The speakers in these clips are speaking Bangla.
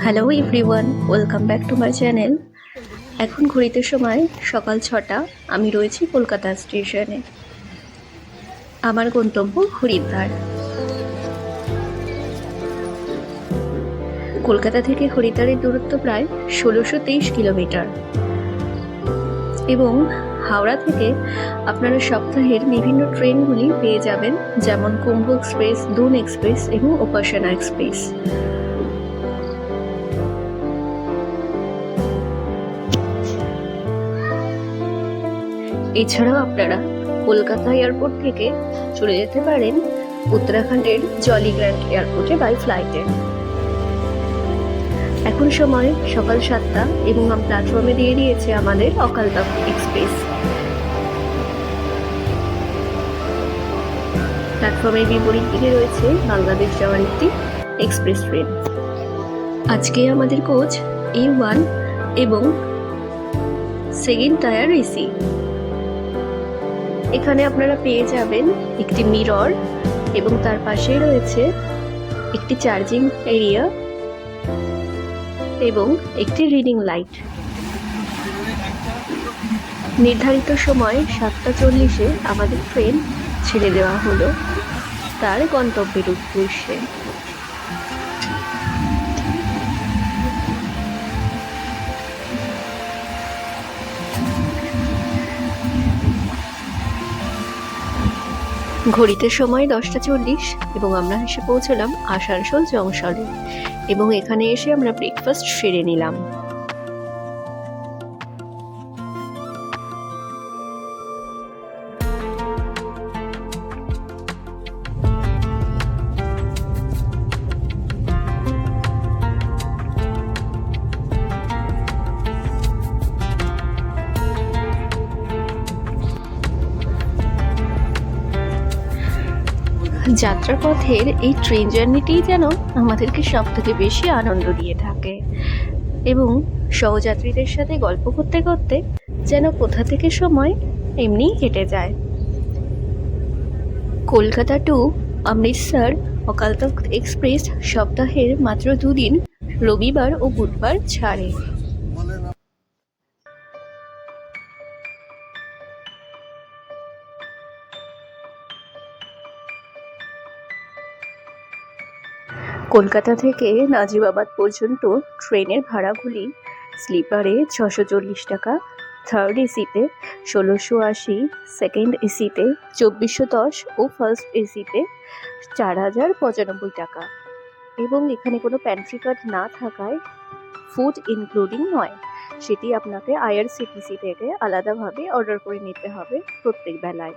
Hello everyone, welcome back to my channel. এখন ঘড়িতে সময় সকাল 6টা। আমি রয়েছি কলকাতা স্টেশনে। আমার গন্তব্য হরিদ্বার। কলকাতা থেকে হরিদ্বারের দূরত্ব প্রায় 1623 কিলোমিটার এবং হাওড়া থেকে আপনারা সপ্তাহের বিভিন্ন ট্রেনগুলি পেয়ে যাবেন, যেমন কুম্ভ এক্সপ্রেস, দুন এক্সপ্রেস এবং উপাসনা এক্সপ্রেস। এছাড়াও আপনারা কলকাতা এয়ারপোর্ট থেকে চলে যেতে পারেন উত্তরাখণ্ডের জলিগ্র্যান্ট এয়ারপোর্টে বাই ফ্লাইটে। এখন সময় সকাল 7টা এবং প্ল্যাটফর্মে দিয়ে দিয়েছে আমাদের অকাল তখ্ত এক্সপ্রেস। প্ল্যাটফর্মের বিপরীত দিকে রয়েছে বাংলাদেশ যাওয়ার একটি এক্সপ্রেস ট্রেন। আজকে আমাদের কোচ A1 এবং সেকেন্ড টায়ার এসি। এখানে আপনারা পেয়ে যাবেন একটি মিরর এবং তার পাশেই রয়েছে একটি চার্জিং এরিয়া এবং একটি রিডিং লাইট। নির্ধারিত সময় 7:40-এ আমাদের ট্রেন ছেড়ে দেওয়া হলো তার গন্তব্যের উদ্দেশ্যে। ঘড়িতে সময় 10:40 এবং আমরা এসে পৌঁছলাম আসানসোল জংশনে এবং এখানে এসে আমরা ব্রেকফাস্ট সেরে নিলাম। যাত্রাপথের এই ট্রেন জার্নিটি যেন আমাদেরকে সব থেকে বেশি আনন্দ দিয়ে থাকে এবং সহযাত্রীদের সাথে গল্প করতে করতে যেন কোথা থেকে সময় এমনিই কেটে যায়। কলকাতা টু অমৃতসর অকাল তখ্ত এক্সপ্রেস সপ্তাহের মাত্র 2 দিন, রবিবার ও বুধবার ছাড়ে। কলকাতা থেকে নাজিবাবাদ পর্যন্ত ট্রেনের ভাড়াগুলি স্লিপারে 640 টাকা, থার্ড এসিতে 1680, সেকেন্ড এসিতে 2410 ও ফার্স্ট এসিতে 4095 টাকা। এবং এখানে কোনো প্যান্ট্রি কার্ড না থাকায় ফুড ইনক্লুডিং নয়, সেটি আপনাকে আইআরসিটিসি থেকে আলাদাভাবে অর্ডার করে নিতে হবে প্রত্যেক বেলায়।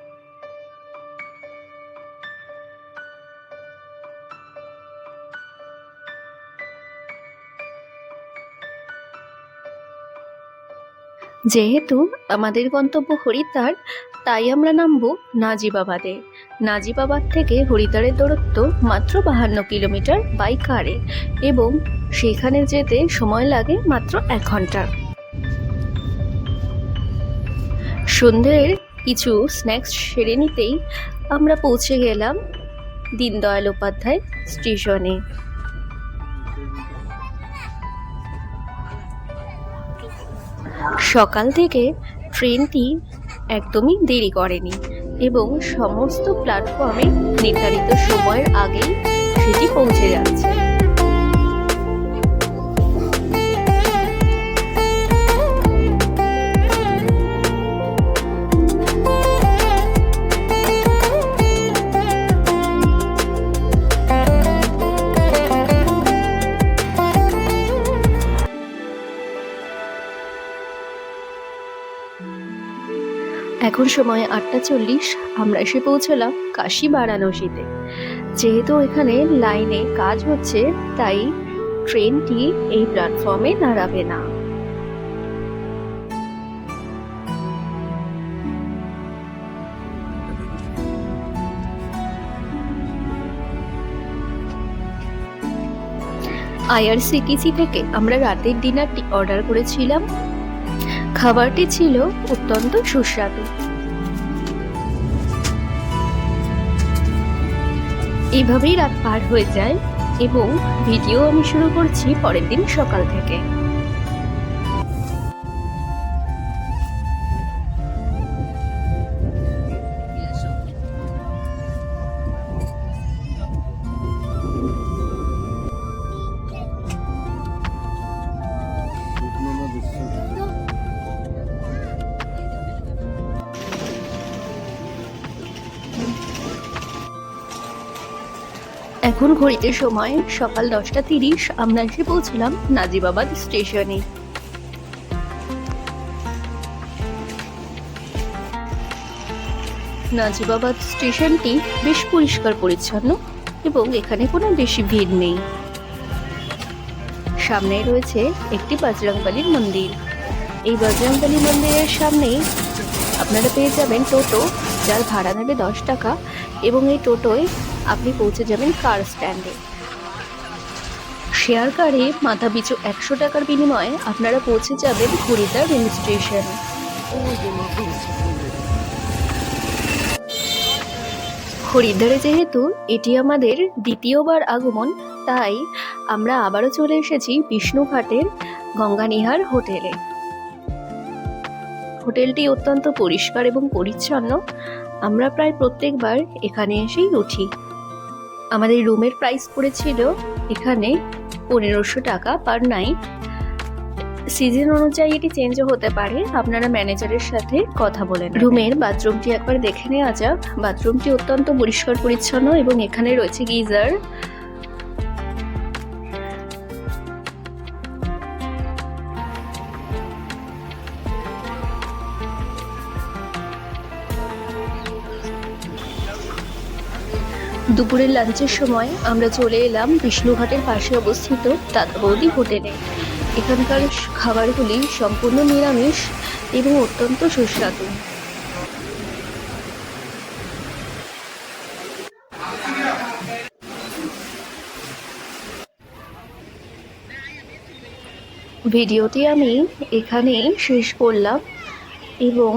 যেহেতু আমাদের গন্তব্য হরিদ্বার, তাই আমরা নামবো নাজিবাবাদে। নাজিবাবাদ থেকে হরিদ্বারের দূরত্ব মাত্র 52 কিলোমিটার বাই কারে এবং সেখানে যেতে সময় লাগে মাত্র 1 ঘন্টা। সন্ধ্যের কিছু স্ন্যাক্স সেরে নিতেই আমরা পৌঁছে গেলাম দীনদয়াল উপাধ্যায় স্টেশনে। সকাল থেকে ট্রেনটি একদমই দেরি করেনি এবং সমস্ত প্ল্যাটফর্মে নির্ধারিত সময়ের আগেই সেটি পৌঁছে যাচ্ছে। এখন সময় 8:40। আমরা এসে পৌঁছলাম কাশী বারাণসীতে। যেহেতু এখানে লাইনে কাজ হচ্ছে, তাই ট্রেনটি এই প্ল্যাটফর্মে দাঁড়াবে না। আইআরসিটিসি থেকে আমরা রাতের ডিনারটি অর্ডার করেছিলাম। খাবারটি ছিল অত্যন্ত সুস্বাদু। এইভাবেই রাত পার হয়ে যায় এবং ভিডিও আমি শুরু করছি পরের দিন সকাল থেকে। এখন ঘড়িতে সময় সকাল 10:30। আমরা এসে পৌঁছলাম নাজিবাবাদ স্টেশনে। নাজিবাবাদ স্টেশনটি বেশ পরিষ্কার পরিচ্ছন্ন এবং এখানে কোনো বেশি ভিড় নেই। সামনে রয়েছে একটি বজরংবলীর মন্দির। এই বজরংবলী মন্দিরের সামনেই আপনারা পেয়ে যাবেন টোটো, যার ভাড়া নেবে 10 টাকা এবং এই টোটোয় আপনি পৌঁছে যাবেন কার স্ট্যান্ডে। শেয়ার কারে মাথাপিছু 100 টাকার বিনিময়ে আপনারা পৌঁছে যাবেন হরিদ্বার রেল স্টেশন। হরিদ্বারে যেহেতু এটি আমাদের দ্বিতীয়বার আগমন, তাই আমরা আবারও চলে এসেছি বিষ্ণুঘাটের গঙ্গানিহার হোটেলে। হোটেলটি অত্যন্ত পরিষ্কার এবং পরিচ্ছন্ন। আমরা প্রায় প্রত্যেকবার এখানে এসেই উঠি। আমাদের রুমের প্রাইস পড়েছিল এখানে 1500 টাকা পার নাইট। সিজন অনুযায়ী এটি চেঞ্জও হতে পারে, আপনারা ম্যানেজারের সাথে কথা বলেন। রুমের বাথরুমটি একবার দেখে নেওয়া যাক। বাথরুমটি অত্যন্ত পরিষ্কার পরিচ্ছন্ন এবং এখানে রয়েছে গিজার। দুপুরের লাঞ্চের সময় আমরা চলে এলাম বিষ্ণুঘাটের পাশে অবস্থিত দাদা বৌদি হোটেলে। এখানকার খাবারগুলি সম্পূর্ণ নিরামিষ এবং অত্যন্ত সুস্বাদু। ভিডিওটি আমি এখানেই শেষ করলাম এবং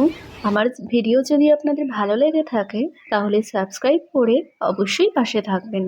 আমার ভিডিও যদি আপনাদের ভালো লেগে থাকে তাহলে সাবস্ক্রাইব করে অবশ্যই পাশে থাকবেন।